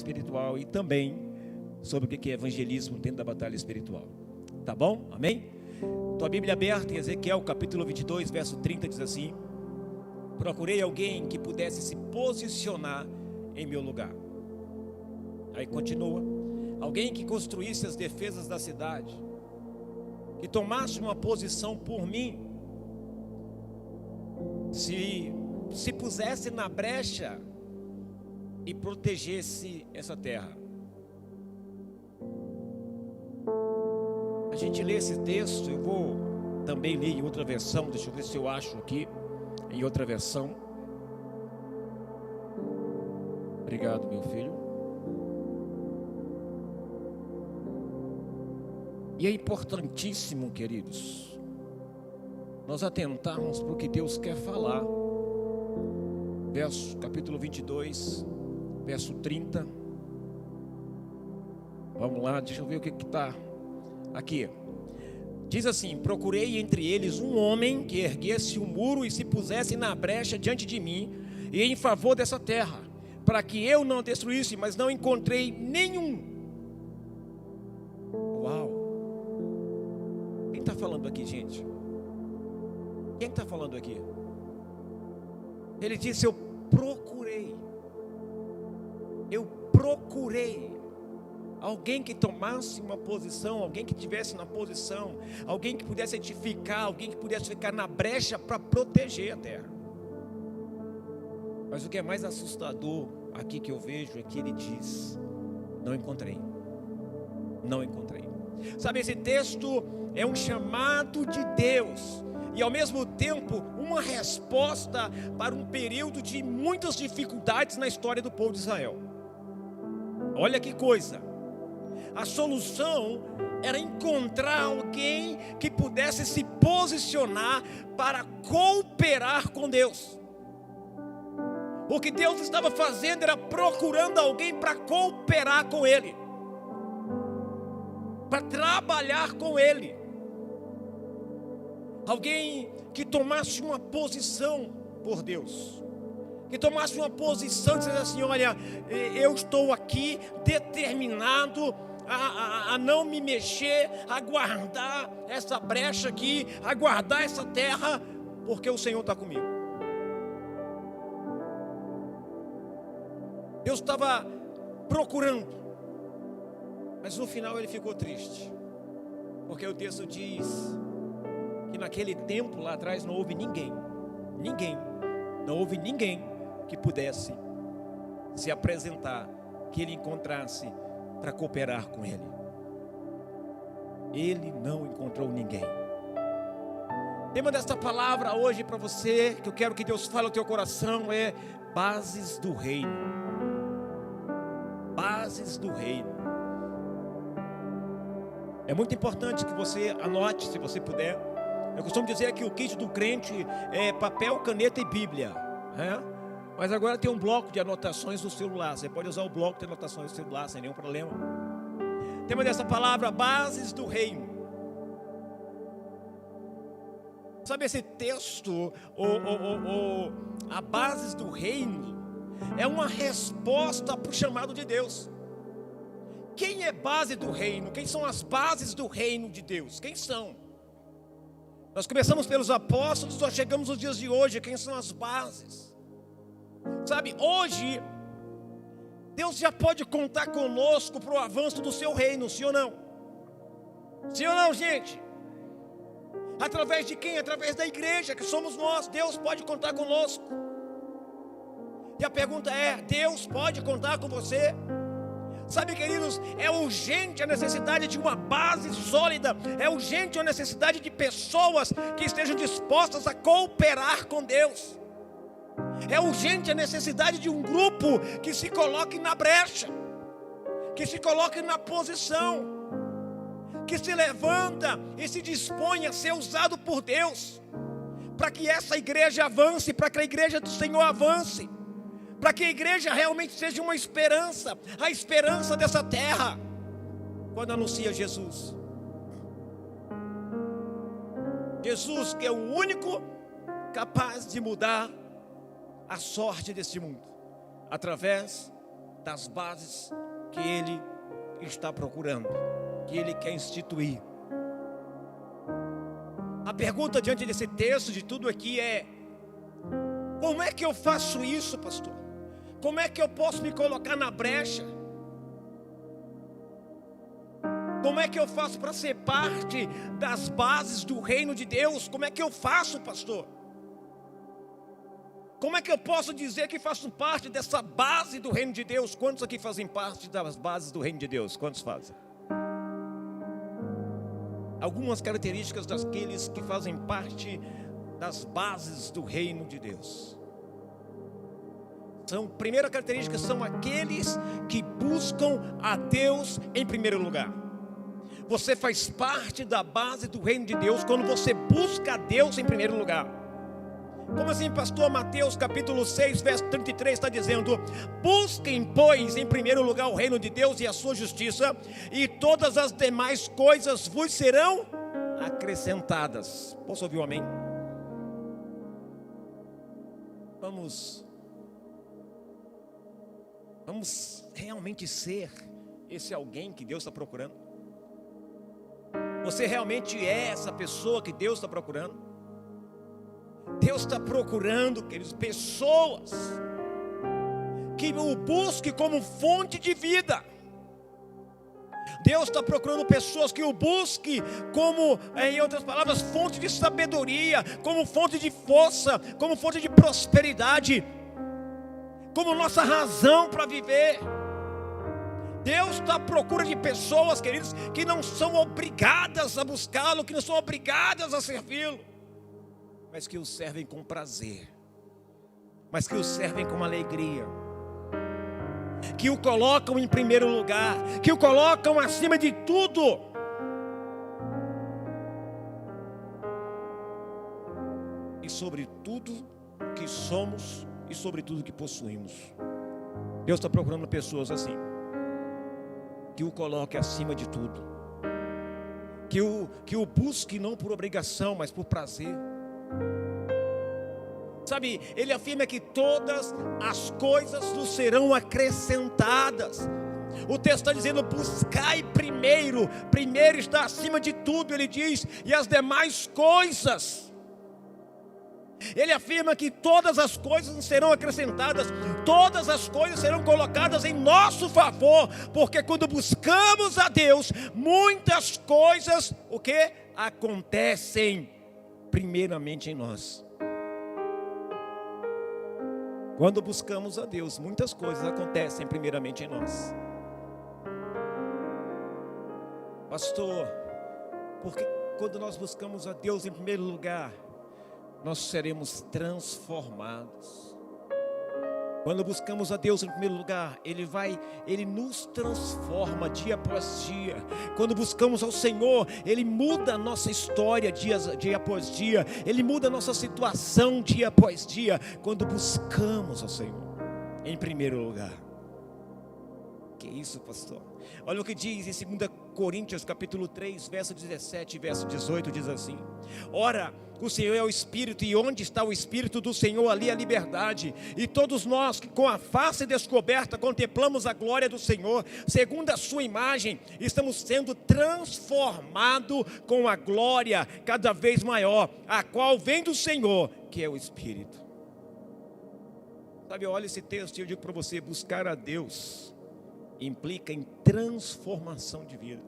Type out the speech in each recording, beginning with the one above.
espiritual e também sobre o que é evangelismo dentro da batalha espiritual. Tá bom? Amém? Tua Bíblia aberta em Ezequiel capítulo 22, verso 30 diz assim: procurei alguém que pudesse se posicionar em meu lugar. Aí continua: alguém que construísse as defesas da cidade, que tomasse uma posição por mim, se pusesse na brecha e protegesse essa terra. A gente lê esse texto, eu vou também ler em outra versão, deixa eu ver se eu acho aqui, em outra versão. Obrigado, meu filho. E é importantíssimo, queridos, nós atentarmos para o que Deus quer falar. Capítulo 22, verso 30. Vamos lá, deixa eu ver o que está aqui. Diz assim: procurei entre eles um homem que erguesse o muro e se pusesse na brecha diante de mim e em favor dessa terra, para que eu não destruísse, mas não encontrei nenhum. Uau! Quem está falando aqui, gente? Quem está falando aqui? Ele disse: eu procurei alguém que tomasse uma posição, alguém que estivesse na posição, alguém que pudesse edificar, alguém que pudesse ficar na brecha para proteger a terra. Mas o que é mais assustador aqui que eu vejo é que ele diz: não encontrei. Sabe, esse texto é um chamado de Deus e ao mesmo tempo uma resposta para um período de muitas dificuldades na história do povo de Israel. Olha que coisa! A solução era encontrar alguém que pudesse se posicionar para cooperar com Deus. O que Deus estava fazendo era procurando alguém para cooperar com Ele, para trabalhar com Ele. Alguém que tomasse uma posição por Deus, que tomasse uma posição e dissesse assim: olha, eu estou aqui determinado a não me mexer, a guardar essa brecha aqui, a guardar essa terra, porque o Senhor está comigo. Deus estava procurando, mas no final ele ficou triste, porque o texto diz que naquele tempo lá atrás não houve ninguém que pudesse se apresentar, que ele encontrasse para cooperar com ele. Ele não encontrou ninguém. O tema desta palavra hoje para você, que eu quero que Deus fale ao teu coração, é bases do reino. Bases do reino. É muito importante que você anote, se você puder. Eu costumo dizer que o kit do crente é papel, caneta e Bíblia, né? Mas agora tem um bloco de anotações no celular. Você pode usar o bloco de anotações no celular sem nenhum problema. O tema dessa palavra: bases do reino. Sabe, esse texto, a bases do reino, é uma resposta para o chamado de Deus. Quem é base do reino? Quem são as bases do reino de Deus? Quem são? Nós começamos pelos apóstolos, nós chegamos nos dias de hoje. Quem são as bases? Sabe, hoje Deus já pode contar conosco para o avanço do seu reino, sim ou não? Sim ou não, gente? Através de quem? Através da igreja, que somos nós. Deus pode contar conosco. E a pergunta é: Deus pode contar com você? Sabe, queridos, é urgente a necessidade de uma base sólida. É urgente a necessidade de pessoas que estejam dispostas a cooperar com Deus. É urgente a necessidade de um grupo que se coloque na brecha, que se coloque na posição, que se levanta e se dispõe a ser usado por Deus, para que essa igreja avance, para que a igreja do Senhor avance, para que a igreja realmente seja uma esperança, a esperança dessa terra, quando anuncia Jesus. Jesus, que é o único capaz de mudar a sorte deste mundo, através das bases que Ele está procurando, que Ele quer instituir. A pergunta diante desse texto, de tudo aqui é: como é que eu faço isso, pastor? Como é que eu posso me colocar na brecha? Como é que eu faço para ser parte das bases do reino de Deus? Como é que eu faço, pastor? Como é que eu posso dizer que faço parte dessa base do reino de Deus? Quantos aqui fazem parte das bases do reino de Deus? Quantos fazem? Algumas características daqueles que fazem parte das bases do reino de Deus. Primeira característica são aqueles que buscam a Deus em primeiro lugar. Você faz parte da base do reino de Deus quando você busca a Deus em primeiro lugar. Como assim, pastor? Mateus capítulo 6, verso 33 está dizendo: busquem, pois, em primeiro lugar o reino de Deus e a sua justiça, e todas as demais coisas vos serão acrescentadas. Posso ouvir um amém? Vamos realmente ser esse alguém que Deus está procurando? Você realmente é essa pessoa que Deus está procurando? Deus está procurando, queridos, pessoas que o busquem como fonte de vida. Deus está procurando pessoas que o busquem como, em outras palavras, fonte de sabedoria, como fonte de força, como fonte de prosperidade, como nossa razão para viver. Deus está à procura de pessoas, queridos, que não são obrigadas a buscá-lo, que não são obrigadas a servi-lo, mas que o servem com prazer, mas que o servem com alegria, que o colocam em primeiro lugar, que o colocam acima de tudo. E sobre tudo que somos e sobre tudo que possuímos. Deus está procurando pessoas assim, que o coloque acima de tudo, que o busque não por obrigação, mas por prazer. Sabe, ele afirma que todas as coisas nos serão acrescentadas. O texto está dizendo: buscai primeiro está acima de tudo, ele diz, e as demais coisas. Ele afirma que todas as coisas nos serão acrescentadas, todas as coisas serão colocadas em nosso favor, porque quando buscamos a Deus, muitas coisas, o que? Acontecem primeiramente em nós. Quando buscamos a Deus, muitas coisas acontecem primeiramente em nós. Pastor, porque quando nós buscamos a Deus em primeiro lugar, nós seremos transformados. Quando buscamos a Deus em primeiro lugar, Ele nos transforma dia após dia. Quando buscamos ao Senhor, Ele muda a nossa história dia após dia. Ele muda a nossa situação dia após dia. Quando buscamos ao Senhor em primeiro lugar. Que isso, pastor? Olha o que diz em 2 Coríntios capítulo 3, verso 17 e verso 18, diz assim: ora, o Senhor é o Espírito, e onde está o Espírito do Senhor, ali a liberdade. E todos nós que com a face descoberta contemplamos a glória do Senhor, segundo a sua imagem, estamos sendo transformados com a glória cada vez maior, a qual vem do Senhor, que é o Espírito. Sabe, olha esse texto e eu digo para você: buscar a Deus implica em transformação de vida.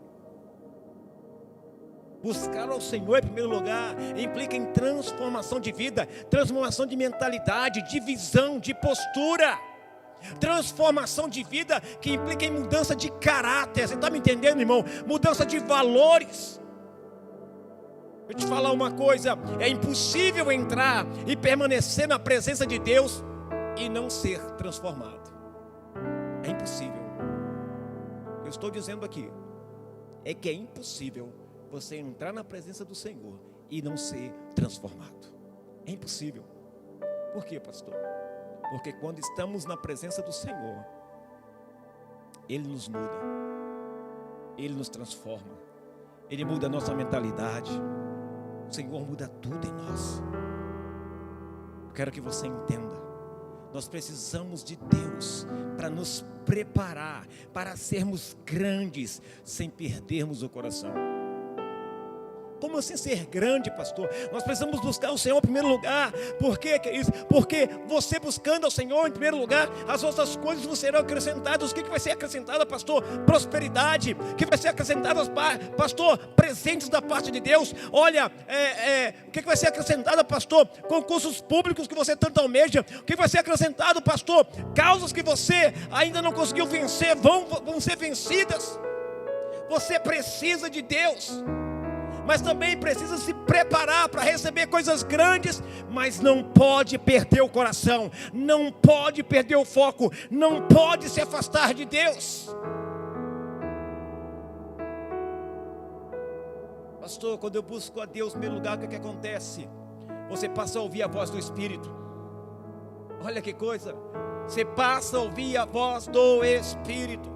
Buscar ao Senhor em primeiro lugar implica em transformação de vida, transformação de mentalidade, de visão, de postura. Transformação de vida que implica em mudança de caráter. Você está me entendendo, irmão? Mudança de valores. Vou te falar uma coisa: é impossível entrar e permanecer na presença de Deus e não ser transformado. É impossível. Eu estou dizendo aqui, é que é impossível você entrar na presença do Senhor e não ser transformado. É impossível. Por quê, pastor? Porque quando estamos na presença do Senhor, Ele nos muda, Ele nos transforma, Ele muda a nossa mentalidade. O Senhor muda tudo em nós. Eu quero que você entenda: Nós precisamos de Deus para nos preparar, para sermos grandes, sem perdermos o coração. Como assim ser grande, pastor? Nós precisamos buscar o Senhor em primeiro lugar. Por quê que é isso? Porque você buscando ao Senhor em primeiro lugar, as outras coisas vos serão acrescentadas. O que vai ser acrescentado, pastor? Prosperidade. O que vai ser acrescentado, pastor? Presentes da parte de Deus. Olha, o que vai ser acrescentado, pastor? Concursos públicos que você tanto almeja. O que vai ser acrescentado, pastor? Causas que você ainda não conseguiu vencer, vão ser vencidas. Você precisa de Deus, mas também precisa se preparar para receber coisas grandes, mas não pode perder o coração, não pode perder o foco, não pode se afastar de Deus. Pastor, quando eu busco a Deus em primeiro lugar, o que acontece? Você passa a ouvir a voz do Espírito. Olha que coisa, você passa a ouvir a voz do Espírito.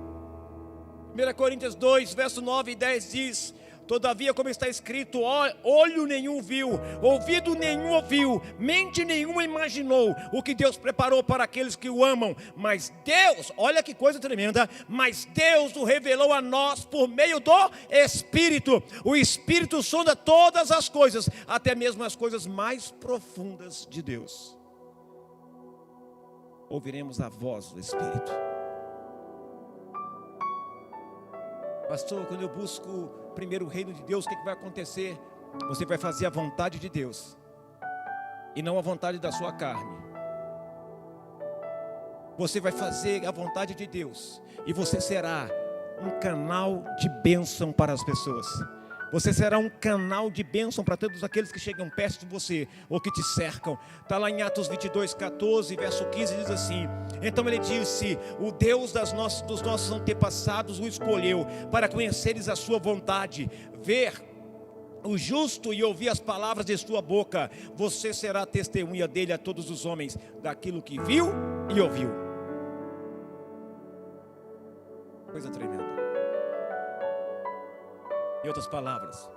1 Coríntios 2, verso 9 e 10 diz: todavia, como está escrito, olho nenhum viu, ouvido nenhum ouviu, mente nenhuma imaginou o que Deus preparou para aqueles que o amam. Mas Deus, olha que coisa tremenda, mas Deus o revelou a nós por meio do Espírito. O Espírito sonda todas as coisas, até mesmo as coisas mais profundas de Deus. Ouviremos a voz do Espírito. Pastor, quando eu busco primeiro o reino de Deus, o que vai acontecer? Você vai fazer a vontade de Deus e não a vontade da sua carne. Você vai fazer a vontade de Deus e você será um canal de bênção para as pessoas. Você será um canal de bênção para todos aqueles que chegam perto de você ou que te cercam. Está lá em Atos 22, 14, verso 15, diz assim: então ele disse, o Deus dos nossos antepassados o escolheu para conheceres a sua vontade, ver o justo e ouvir as palavras de sua boca. Você será testemunha dele a todos os homens, daquilo que viu e ouviu. Coisa tremenda. Em outras palavras,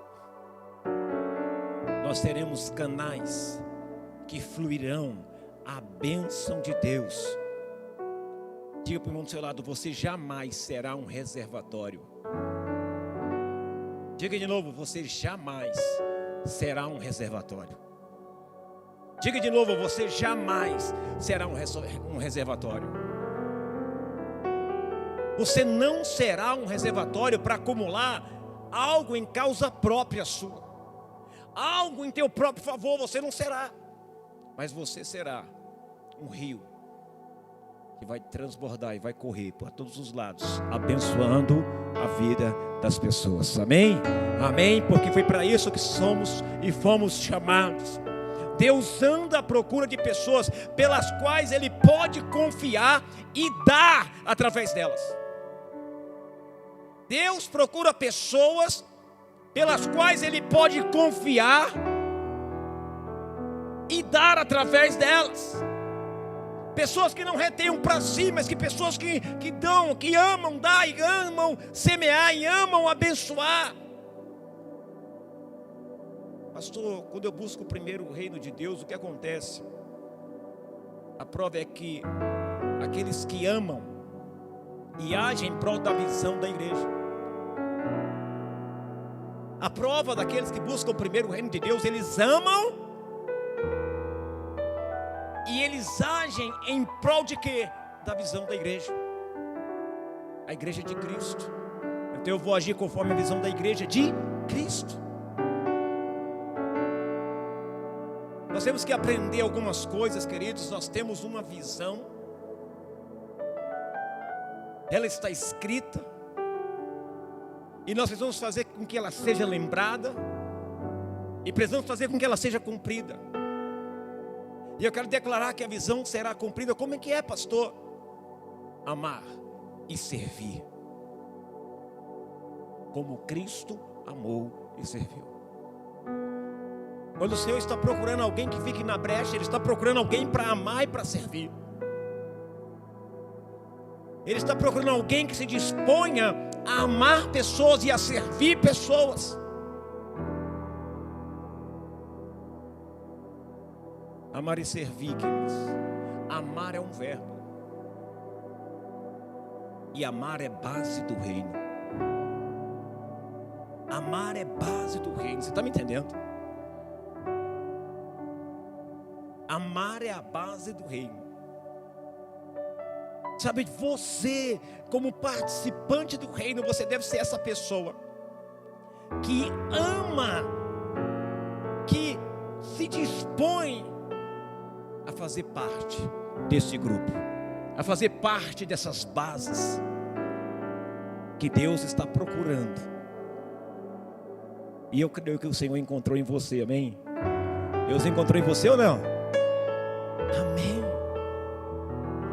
nós teremos canais que fluirão a bênção de Deus. Diga para o irmão do seu lado: você jamais será um reservatório. Diga de novo: você jamais será um reservatório. Diga de novo: você jamais será um reservatório. Você não será um reservatório para acumular algo em causa própria sua, algo em teu próprio favor. Você não será, mas você será um rio que vai transbordar e vai correr por todos os lados, abençoando a vida das pessoas. Amém? Amém? Porque foi para isso que somos e fomos chamados. Deus anda à procura de pessoas pelas quais Ele pode confiar e dar através delas. Deus procura pessoas pelas quais Ele pode confiar e dar através delas. Pessoas que não retêm para si, mas que pessoas que dão, que amam dar e amam semear e amam abençoar. Pastor, quando eu busco primeiro o reino de Deus, o que acontece? A prova é que aqueles que amam e agem em prol da visão da igreja. A prova daqueles que buscam primeiro o reino de Deus, eles amam e eles agem em prol de quê? Da visão da igreja. A igreja de Cristo. Então eu vou agir conforme a visão da igreja de Cristo. Nós temos que aprender algumas coisas, queridos. Nós temos uma visão, ela está escrita, e nós precisamos fazer com que ela seja lembrada, e precisamos fazer com que ela seja cumprida. E eu quero declarar que a visão será cumprida. Como é que é, pastor? Amar e servir, como Cristo amou e serviu. Quando o Senhor está procurando alguém que fique na brecha, Ele está procurando alguém para amar e para servir. Ele está procurando alguém que se disponha a amar pessoas e a servir pessoas. Amar e servir, queridos. Amar é um verbo. E amar é base do reino. Amar é base do reino. Você está me entendendo? Amar é a base do reino. Sabe, você, como participante do reino, você deve ser essa pessoa que ama, que se dispõe a fazer parte desse grupo, a fazer parte dessas bases que Deus está procurando. E eu creio que o Senhor encontrou em você, amém? Deus encontrou em você ou não? Amém.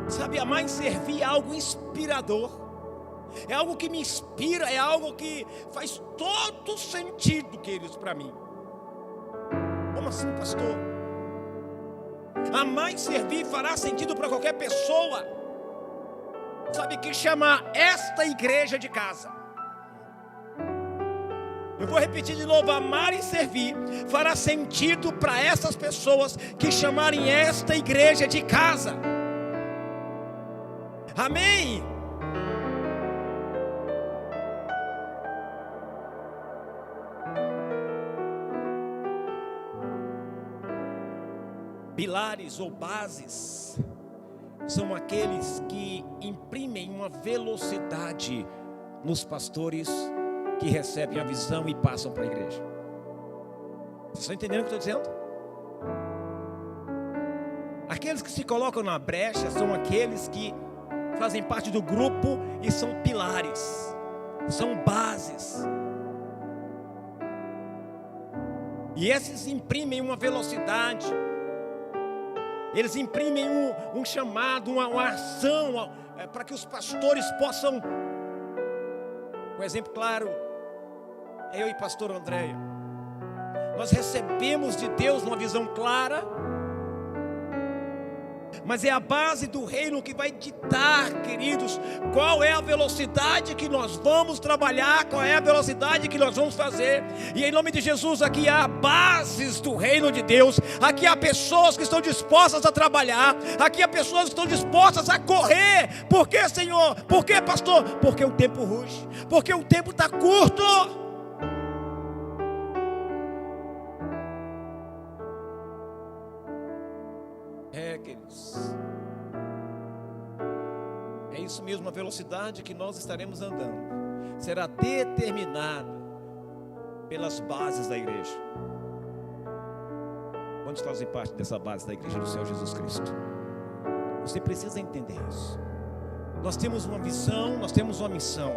Sabe, amar e servir é algo inspirador. É algo que me inspira, é algo que faz todo sentido, queridos, para mim. Como assim, pastor? Amar e servir fará sentido para qualquer pessoa, sabe, que chama esta igreja de casa. Eu vou repetir de novo: amar e servir fará sentido para essas pessoas que chamarem esta igreja de casa. Amém? Pilares ou bases são aqueles que imprimem uma velocidade nos pastores que recebem a visão e passam para a igreja. Vocês estão entendendo o que eu estou dizendo? Aqueles que se colocam na brecha são aqueles que fazem parte do grupo e são pilares, são bases. E esses imprimem uma velocidade, eles imprimem um chamado, uma ação, para que os pastores possam. Um exemplo claro, eu e pastor Andréia, nós recebemos de Deus uma visão clara, mas é a base do reino que vai ditar, queridos, qual é a velocidade que nós vamos trabalhar, qual é a velocidade que nós vamos fazer. E em nome de Jesus, aqui há bases do reino de Deus, aqui há pessoas que estão dispostas a trabalhar, aqui há pessoas que estão dispostas a correr. Por que, Senhor? Por que, pastor? Porque o tempo ruge, porque o tempo está curto. Queridos, é isso mesmo, a velocidade que nós estaremos andando será determinada pelas bases da igreja. Quantos fazem parte dessa base da igreja do Senhor Jesus Cristo? Você precisa entender isso. Nós temos uma visão, nós temos uma missão,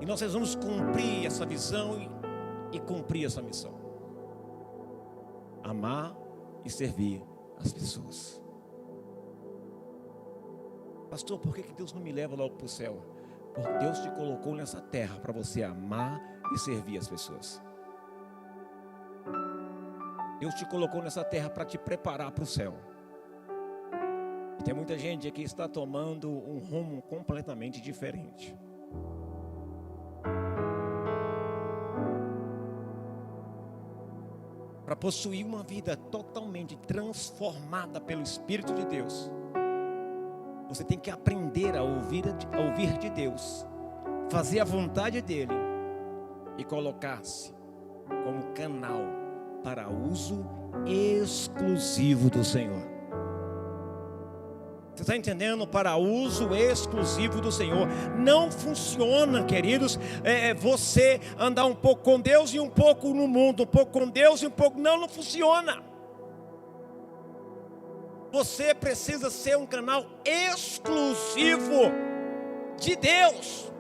e nós vamos cumprir essa visão e cumprir essa missão: amar e servir as pessoas. Pastor, por que Deus não me leva logo para o céu? Porque Deus te colocou nessa terra para você amar e servir as pessoas. Deus te colocou nessa terra para te preparar para o céu. E tem muita gente aqui que está tomando um rumo completamente diferente. Para possuir uma vida totalmente transformada pelo Espírito de Deus, você tem que aprender a ouvir de Deus, fazer a vontade dEle e colocar-se como canal para uso exclusivo do Senhor. Você está entendendo? Para uso exclusivo do Senhor. Não funciona, queridos, você andar um pouco com Deus e um pouco no mundo, um pouco com Deus e um pouco. Não funciona. Você precisa ser um canal exclusivo de Deus.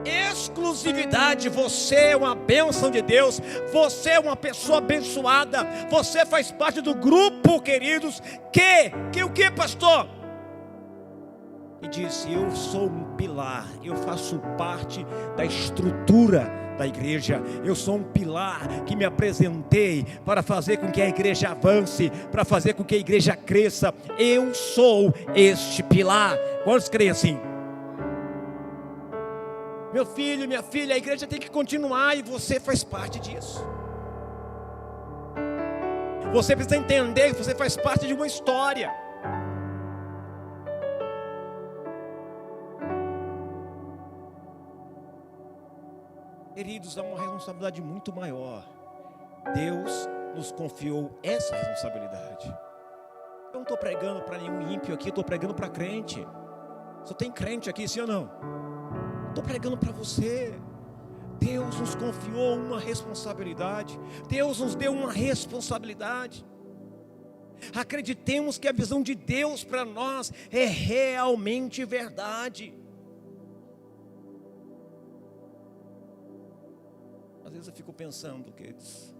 Exclusividade. Você é uma bênção de Deus, você é uma pessoa abençoada, você faz parte do grupo, queridos, que o que, pastor? E disse: eu sou um pilar, eu faço parte da estrutura da igreja, eu sou um pilar que me apresentei para fazer com que a igreja avance, para fazer com que a igreja cresça. Eu sou este pilar. Quantos creem assim? Meu filho, minha filha, a igreja tem que continuar e você faz parte disso. Você precisa entender que você faz parte de uma história. Queridos, há uma responsabilidade muito maior. Deus nos confiou essa responsabilidade. Eu não estou pregando para nenhum ímpio aqui, eu estou pregando para crente. Só tem crente aqui, sim ou não? Estou pregando para você. Deus nos confiou uma responsabilidade. Deus nos deu uma responsabilidade. Acreditemos que a visão de Deus para nós é realmente verdade. Às vezes eu fico pensando, queridos,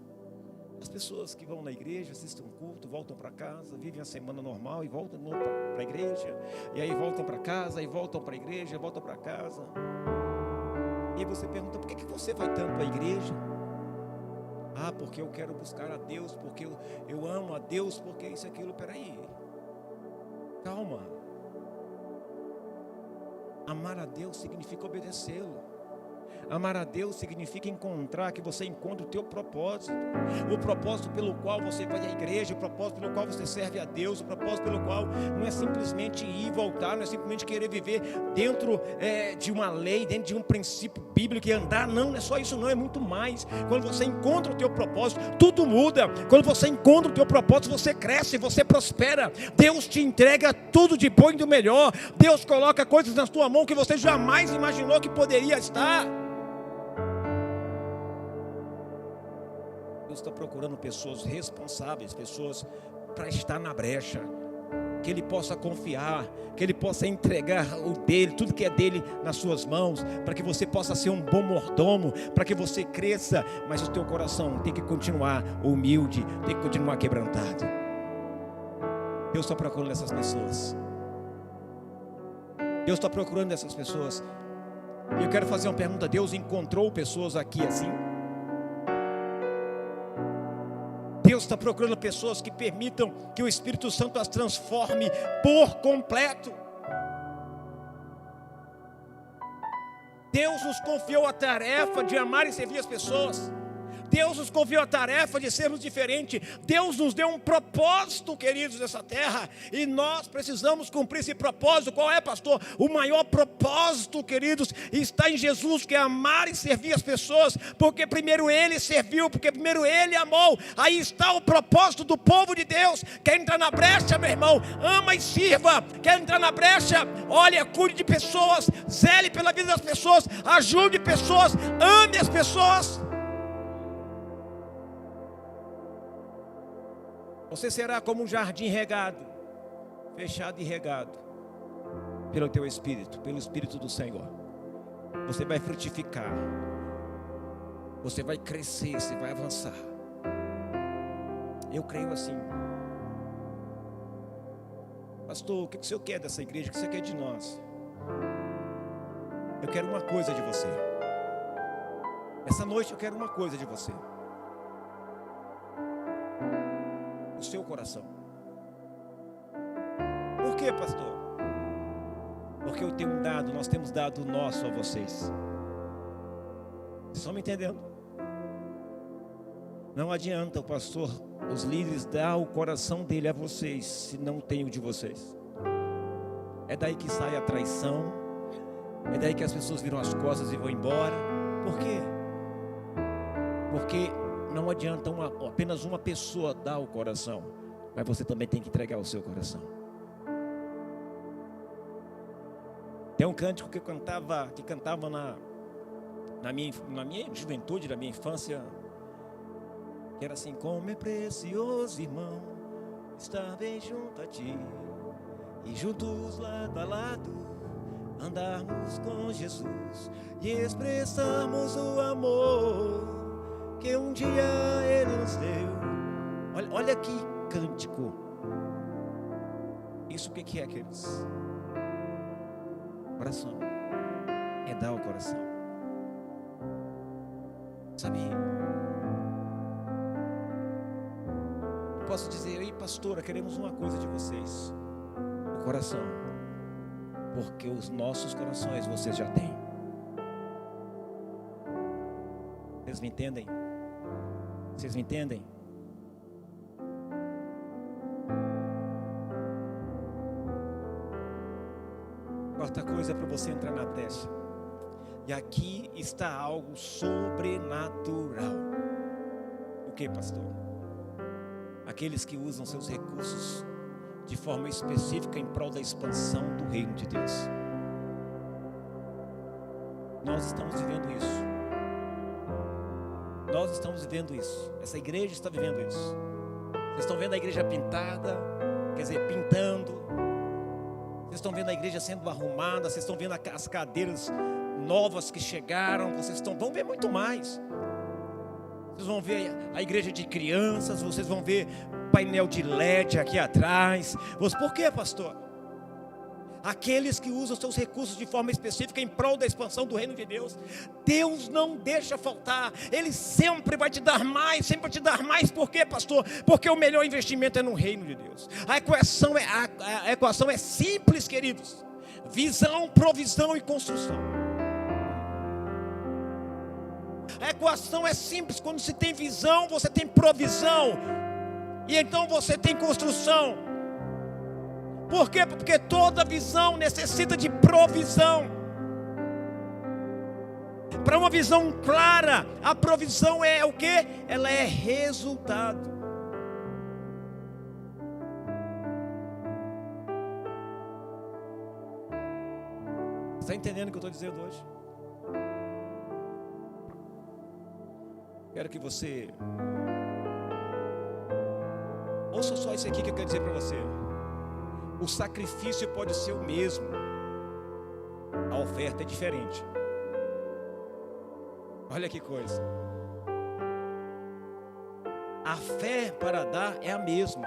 as pessoas que vão na igreja, assistem um culto, voltam para casa, vivem a semana normal e voltam para a igreja, e aí voltam para casa, e voltam para a igreja, voltam para casa. E aí você pergunta, por que você vai tanto à igreja? Ah, porque eu quero buscar a Deus, porque eu amo a Deus, porque isso e aquilo. Peraí, calma. Amar a Deus significa obedecê-lo. Amar a Deus significa encontrar, que você encontre o teu propósito. O propósito pelo qual você vai à igreja, o propósito pelo qual você serve a Deus, o propósito pelo qual não é simplesmente ir e voltar, não é simplesmente querer viver dentro de uma lei, dentro de um princípio bíblico e andar. Não é só isso, não, é muito mais. Quando você encontra o teu propósito, tudo muda. Quando você encontra o teu propósito, você cresce, você prospera. Deus te entrega tudo de bom e do melhor. Deus coloca coisas na tua mão que você jamais imaginou que poderia estar. Deus está procurando pessoas responsáveis, pessoas para estar na brecha, que Ele possa confiar, que Ele possa entregar o dele, tudo que é dele nas suas mãos, para que você possa ser um bom mordomo, para que você cresça, mas o teu coração tem que continuar humilde, tem que continuar quebrantado. Deus está procurando essas pessoas. Deus está procurando essas pessoas. E eu quero fazer uma pergunta: Deus encontrou pessoas aqui assim? Deus está procurando pessoas que permitam que o Espírito Santo as transforme por completo. Deus nos confiou a tarefa de amar e servir as pessoas. Deus nos confiou a tarefa de sermos diferentes. Deus nos deu um propósito, queridos, nessa terra, e nós precisamos cumprir esse propósito. Qual é, pastor? O maior propósito, queridos, está em Jesus, que é amar e servir as pessoas, porque primeiro Ele serviu, porque primeiro Ele amou. Aí está o propósito do povo de Deus. Quer entrar na brecha, meu irmão? Ama e sirva. Quer entrar na brecha? Olha, cuide de pessoas, zele pela vida das pessoas, ajude pessoas, ame as pessoas. Você será como um jardim regado, fechado e regado pelo teu Espírito, pelo Espírito do Senhor. Você vai frutificar, você vai crescer, você vai avançar. Eu creio assim. Pastor, o que o Senhor quer dessa igreja? O que o Senhor quer de nós? Eu quero uma coisa de você. Essa noite eu quero uma coisa de você. O seu coração. Por quê, pastor? Porque eu tenho dado, nós temos dado o nosso a vocês. Vocês estão me entendendo? Não adianta o pastor, os líderes, dar o coração dele a vocês, se não tem o de vocês. É daí que sai a traição, é daí que as pessoas viram as costas e vão embora. Por quê? Porque não adianta apenas uma pessoa dar o coração, mas você também tem que entregar o seu coração. Tem um cântico que cantava na minha juventude, na minha infância, que era assim: como é precioso, irmão, estar bem junto a ti, e juntos lado a lado andarmos com Jesus e expressarmos o amor que um dia Ele nos deu. Olha que cântico. Isso o que é, queridos? Coração. É dar o coração. Sabe? Eu posso dizer: ei, pastora, queremos uma coisa de vocês. O coração. Porque os nossos corações vocês já têm. Vocês me entendem? Vocês me entendem? Quarta coisa é para você entrar na brecha. E aqui está algo sobrenatural. O que, pastor? Aqueles que usam seus recursos de forma específica em prol da expansão do reino de Deus. Nós estamos vivendo isso. Nós estamos vivendo isso. Essa igreja está vivendo isso. Vocês estão vendo a igreja pintada, quer dizer, pintando. Vocês estão vendo a igreja sendo arrumada. Vocês estão vendo as cadeiras novas que chegaram. Vão ver muito mais. Vocês vão ver a igreja de crianças. Vocês vão ver painel de LED aqui atrás. Por quê, pastor? Aqueles que usam seus recursos de forma específica em prol da expansão do reino de Deus, Deus não deixa faltar. Ele sempre vai te dar mais, sempre vai te dar mais. Por quê, pastor? Porque o melhor investimento é no reino de Deus. A equação é simples, queridos. Visão, provisão e construção. A equação é simples. Quando se tem visão, você tem provisão, e então você tem construção. Por quê? Porque toda visão necessita de provisão. Para uma visão clara, a provisão é o quê? Ela é resultado. Você está entendendo o que eu estou dizendo hoje? Quero que você ouça só isso aqui que eu quero dizer para você. O sacrifício pode ser o mesmo, a oferta é diferente. Olha que coisa. A fé para dar é a mesma,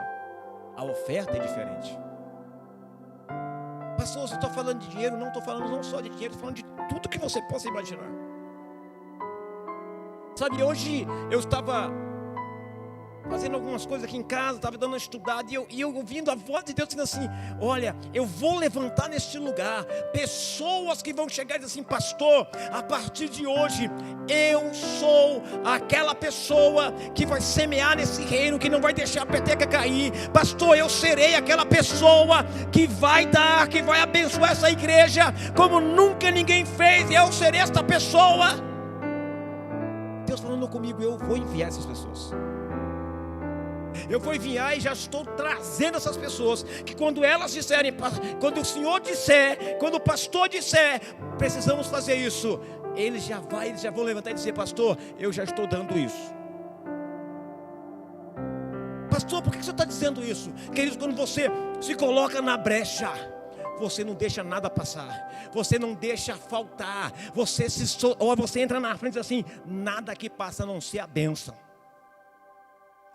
a oferta é diferente. Pastor, você está falando de dinheiro? Não estou falando não só de dinheiro, estou falando de tudo que você possa imaginar. Sabe, hoje eu estava fazendo algumas coisas aqui em casa, estava dando uma estudada, e eu ouvindo a voz de Deus dizendo assim: olha, eu vou levantar neste lugar pessoas que vão chegar e dizer assim: pastor, a partir de hoje eu sou aquela pessoa que vai semear nesse reino, que não vai deixar a peteca cair. Pastor, eu serei aquela pessoa que vai dar, que vai abençoar essa igreja como nunca ninguém fez. Eu serei esta pessoa. Deus falando comigo: eu vou enviar essas pessoas. Eu vou enviar e já estou trazendo essas pessoas, que quando elas disserem, quando o Senhor disser, quando o pastor disser, precisamos fazer isso, eles já vão levantar e dizer: pastor, eu já estou dando isso. Pastor, por que você está dizendo isso? Queridos, quando você se coloca na brecha, você não deixa nada passar, você não deixa faltar, você entra na frente e diz assim: nada que passa a não ser a bênção.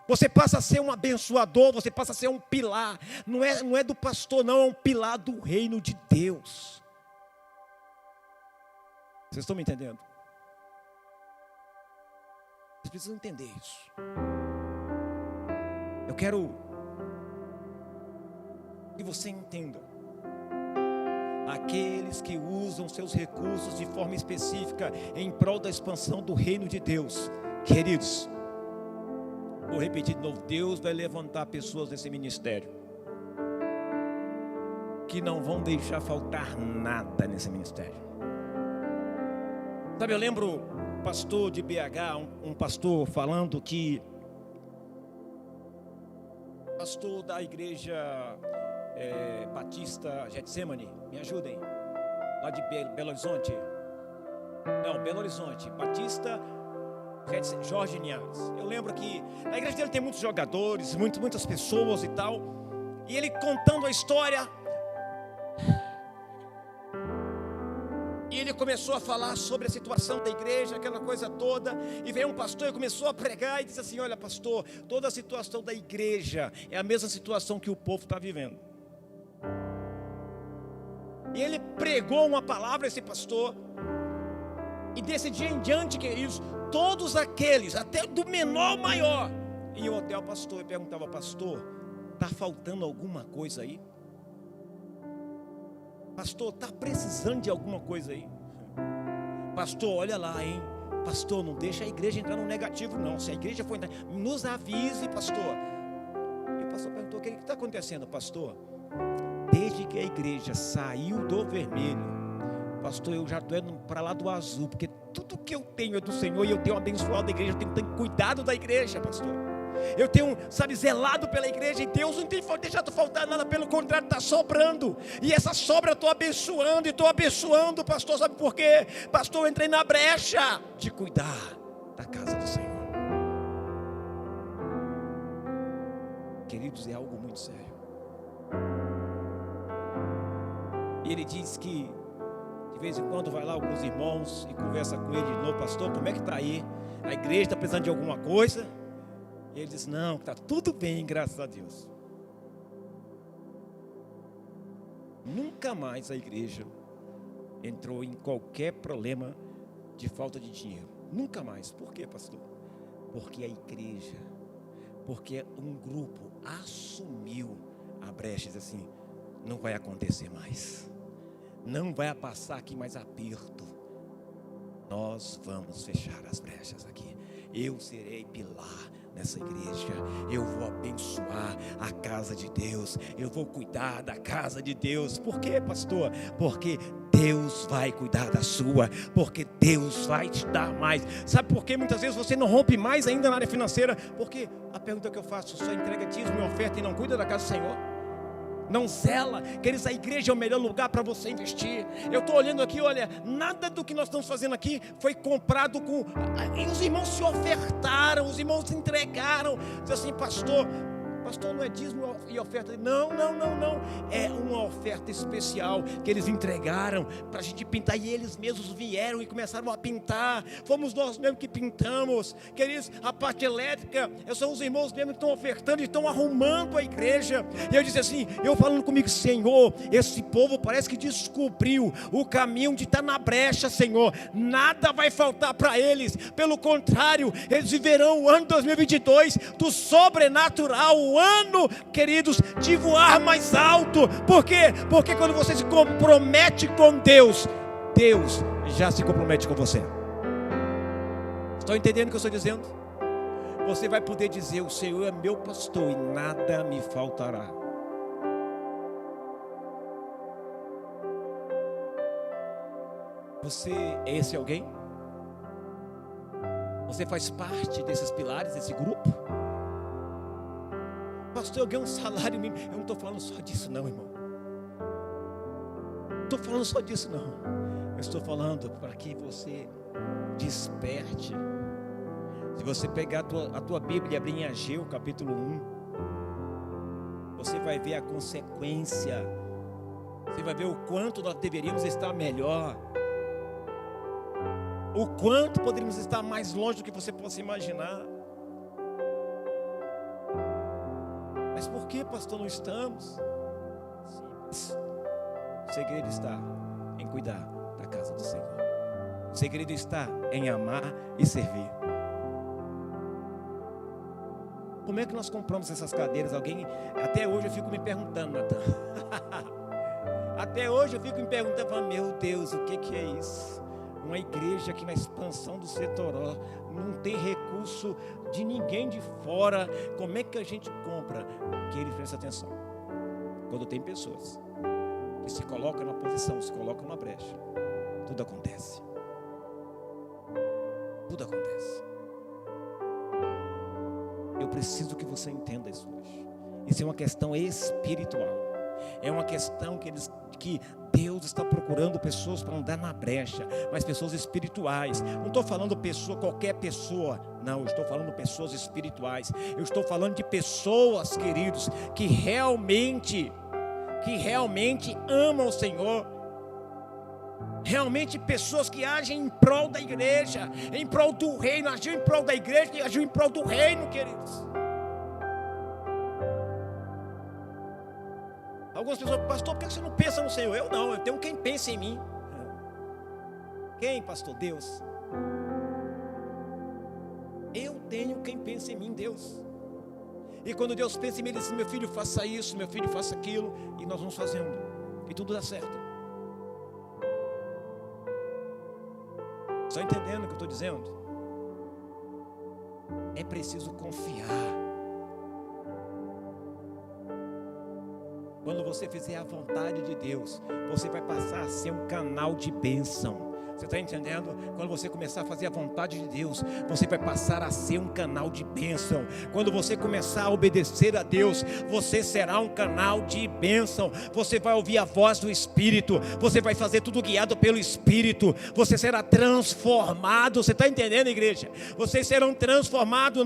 Você passa a ser um abençoador, você passa a ser um pilar. Não é do pastor, não, é um pilar do reino de Deus. Vocês estão me entendendo? Vocês precisam entender isso. Eu quero que você entenda. Aqueles que usam seus recursos de forma específica em prol da expansão do reino de Deus, queridos, vou repetir de novo: Deus vai levantar pessoas nesse ministério que não vão deixar faltar nada nesse ministério. Sabe, eu lembro pastor de BH, um pastor falando que, pastor da igreja Batista Getsemane, me ajudem, lá de Belo Horizonte, Batista Jorge Linhares. Eu lembro que na igreja dele tem muitos jogadores, muitas pessoas e tal, e ele contando a história, e ele começou a falar sobre a situação da igreja, aquela coisa toda, e veio um pastor e começou a pregar e disse assim: olha, pastor, toda a situação da igreja é a mesma situação que o povo está vivendo. E ele pregou uma palavra, esse pastor, e desse dia em diante, queridos, todos aqueles, até do menor ao maior, iam até o pastor e perguntavam: pastor, está faltando alguma coisa aí? Pastor, está precisando de alguma coisa aí? Pastor, olha lá, hein? Pastor, não deixa a igreja entrar no negativo não. Se a igreja for entrar, nos avise, pastor. E o pastor perguntou: o que está acontecendo, pastor? desde que a igreja saiu do vermelho, pastor, eu já estou indo para lá do azul, porque tudo que eu tenho é do Senhor, e eu tenho abençoado a igreja, eu tenho cuidado da igreja, pastor. Eu tenho, zelado pela igreja, e Deus não tem deixado faltar nada, pelo contrário, está sobrando. E essa sobra eu estou abençoando, e estou abençoando, pastor, sabe por quê? Pastor, eu entrei na brecha de cuidar da casa do Senhor. Queridos, é algo muito sério. E ele diz que de vez em quando vai lá alguns irmãos e conversa com ele de novo: pastor, como é que está aí? A igreja está precisando de alguma coisa? E ele diz: não, está tudo bem, graças a Deus. Nunca mais a igreja entrou em qualquer problema de falta de dinheiro. Nunca mais. Por quê, pastor? Porque a igreja, porque um grupo assumiu a brecha, diz assim: não vai acontecer mais, não vai passar aqui mais aperto, nós vamos fechar as brechas aqui. Eu serei pilar nessa igreja, eu vou abençoar a casa de Deus, eu vou cuidar da casa de Deus. Por quê, pastor? Porque Deus vai cuidar da sua, porque Deus vai te dar mais. Sabe por que muitas vezes você não rompe mais ainda na área financeira? Porque a pergunta que eu faço: só entrega dízimo e oferta e não cuida da casa do Senhor? Não zela? Queridos, a igreja é o melhor lugar para você investir. Eu estou olhando aqui, olha, nada do que nós estamos fazendo aqui foi comprado com... E os irmãos se ofertaram, os irmãos se entregaram. Diz assim: pastor, não é dízimo e oferta. Não. É uma oferta especial que eles entregaram para a gente pintar. E eles mesmos vieram e começaram a pintar. Fomos nós mesmos que pintamos. Queridos, a parte elétrica, são os irmãos mesmos que estão ofertando e estão arrumando a igreja. E eu disse assim, eu falando comigo: Senhor, esse povo parece que descobriu o caminho de estar na brecha, Senhor. Nada vai faltar para eles. Pelo contrário, eles viverão o ano 2022 do sobrenatural, o ano, queridos, de voar mais alto. Por quê? Porque quando você se compromete com Deus, Deus já se compromete com você. Estão entendendo o que eu estou dizendo? Você vai poder dizer: o Senhor é meu pastor e nada me faltará. Você é esse alguém? Você faz parte desses pilares, desse grupo? Pastor, eu ganho um salário mínimo. Eu não estou falando só disso não, irmão. Não estou falando só disso não. Eu estou falando para que você desperte. Se você pegar a tua Bíblia e abrir em Ageu capítulo 1, você vai ver a consequência. Você vai ver o quanto nós deveríamos estar melhor, o quanto poderíamos estar mais longe do que você possa imaginar. Mas por que, pastor, não estamos? Simples. O segredo está em cuidar da casa do Senhor. O segredo está em amar e servir. Como é que nós compramos essas cadeiras? Até hoje eu fico me perguntando, Natan. Até hoje eu fico me perguntando, meu Deus, o que é isso? Uma igreja que na expansão do Setoró não tem recurso de ninguém de fora. Como é que a gente compra? Que ele presta atenção. Quando tem pessoas que se colocam na posição, se colocam na brecha, tudo acontece. Tudo acontece. Eu preciso que você entenda isso hoje. Isso é uma questão espiritual. É uma questão que Deus está procurando pessoas para andar na brecha, mas pessoas espirituais. Não estou falando qualquer pessoa, não, eu estou falando pessoas espirituais. Eu estou falando de pessoas, queridos, que realmente amam o Senhor. Realmente pessoas que agem em prol da igreja, em prol do reino. Agiu em prol da igreja e agiu em prol do reino, queridos. Algumas pessoas: pastor, por que você não pensa no Senhor? Eu não, eu tenho quem pensa em mim. Quem, pastor? Deus. Eu tenho quem pensa em mim, Deus. E quando Deus pensa em mim, Ele diz: meu filho, faça isso, meu filho, faça aquilo. E nós vamos fazendo, e tudo dá certo. Está entendendo o que eu estou dizendo? É preciso confiar. Quando você fizer a vontade de Deus, você vai passar a ser um canal de bênção. Você está entendendo? Quando você começar a fazer a vontade de Deus, você vai passar a ser um canal de bênção. Quando você começar a obedecer a Deus, você será um canal de bênção. Você vai ouvir a voz do Espírito. Você vai fazer tudo guiado pelo Espírito. Você será transformado. Você está entendendo, igreja? Vocês serão transformados.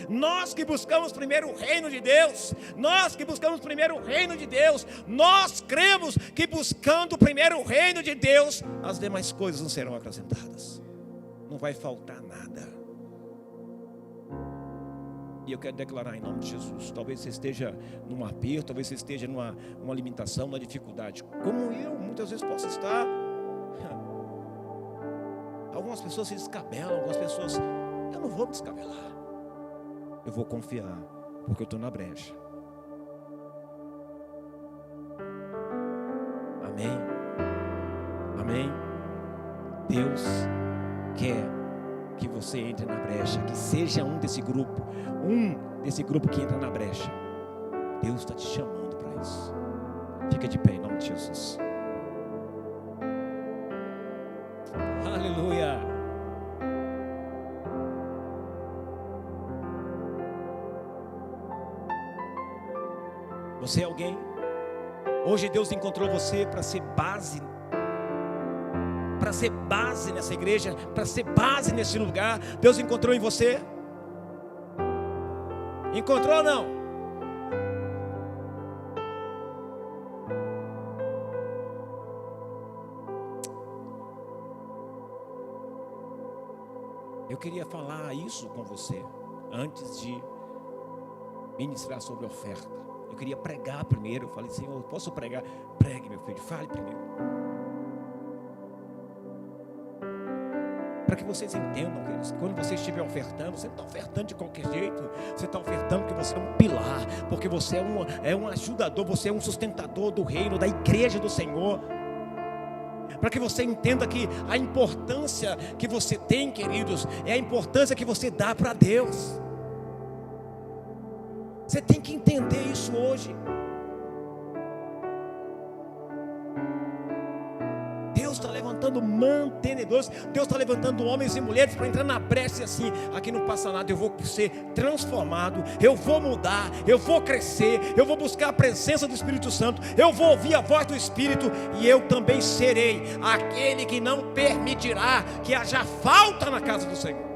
Nós que buscamos primeiro o reino de Deus, nós cremos que buscando primeiro o reino de Deus, as demais coisas não serão acrescentadas, não vai faltar nada. E eu quero declarar em nome de Jesus, talvez você esteja num aperto, talvez você esteja numa limitação, numa dificuldade, como eu muitas vezes posso estar. Algumas pessoas se descabelam, algumas pessoas, eu não vou me descabelar. Eu vou confiar, porque eu estou na brecha. Amém? Amém? Deus quer que você entre na brecha, que seja um desse grupo que entra na brecha. Deus está te chamando para isso. Fica de pé em nome de Jesus. Aleluia. Você é alguém? Hoje Deus encontrou você para ser base nessa igreja, para ser base nesse lugar. Deus encontrou em você? Encontrou ou não? Eu queria falar isso com você antes de ministrar sobre a oferta. Eu queria pregar primeiro. Eu falei, Senhor, posso pregar? Pregue, meu filho, fale primeiro. Para que vocês entendam que quando você estiver ofertando, você não está ofertando de qualquer jeito. Você está ofertando porque você é um pilar, porque você é um ajudador, você é um sustentador do reino, da igreja do Senhor. Para que você entenda que a importância que você tem, queridos, é a importância que você dá para Deus. Você tem que entender isso hoje. Deus está levantando mantenedores. Deus está levantando homens e mulheres para entrar na brecha assim. Aqui não passa nada, eu vou ser transformado, eu vou mudar, eu vou crescer, eu vou buscar a presença do Espírito Santo, eu vou ouvir a voz do Espírito, e eu também serei aquele que não permitirá que haja falta na casa do Senhor.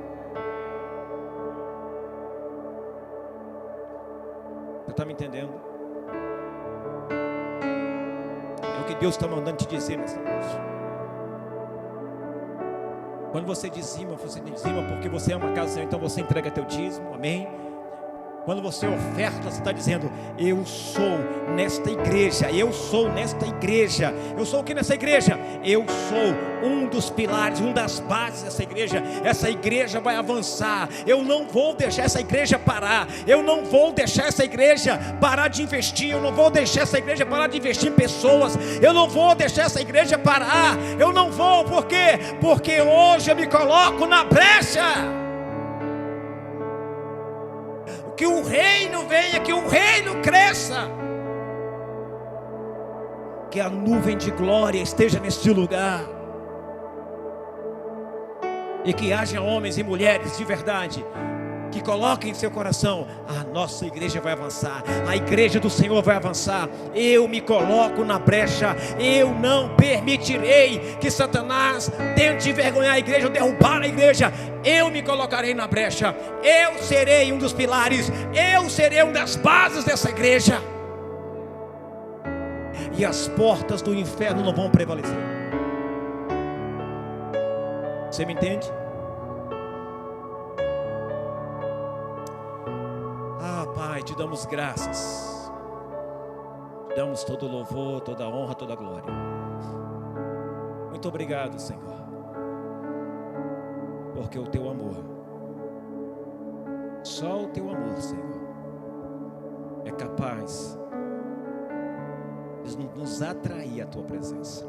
Você está me entendendo? É o que Deus está mandando te dizer nessa noite. Quando você dizima porque você é uma casa, então você entrega teu dízimo, amém? Quando você oferta, você está dizendo, eu sou nesta igreja, eu sou nesta igreja. Eu sou o que nessa igreja? Eu sou um dos pilares, uma das bases dessa igreja. Essa igreja vai avançar. Eu não vou deixar essa igreja parar. Eu não vou deixar essa igreja parar de investir. Eu não vou deixar essa igreja parar de investir em pessoas. Eu não vou deixar essa igreja parar. Eu não vou, por quê? Porque hoje eu me coloco na brecha. Que o reino venha, que o reino cresça, que a nuvem de glória esteja neste lugar, e que haja homens e mulheres de verdade que coloquem em seu coração, a nossa igreja vai avançar, a igreja do Senhor vai avançar. Eu me coloco na brecha. Eu não permitirei que Satanás tente envergonhar a igreja ou derrubar a igreja. Eu me colocarei na brecha. Eu serei um dos pilares. Eu serei uma das bases dessa igreja, e as portas do inferno não vão prevalecer. Você me entende? Pai, te damos graças, te damos todo louvor, toda honra, toda glória. Muito obrigado, Senhor, porque o teu amor, só o teu amor, Senhor, é capaz de nos atrair à tua presença.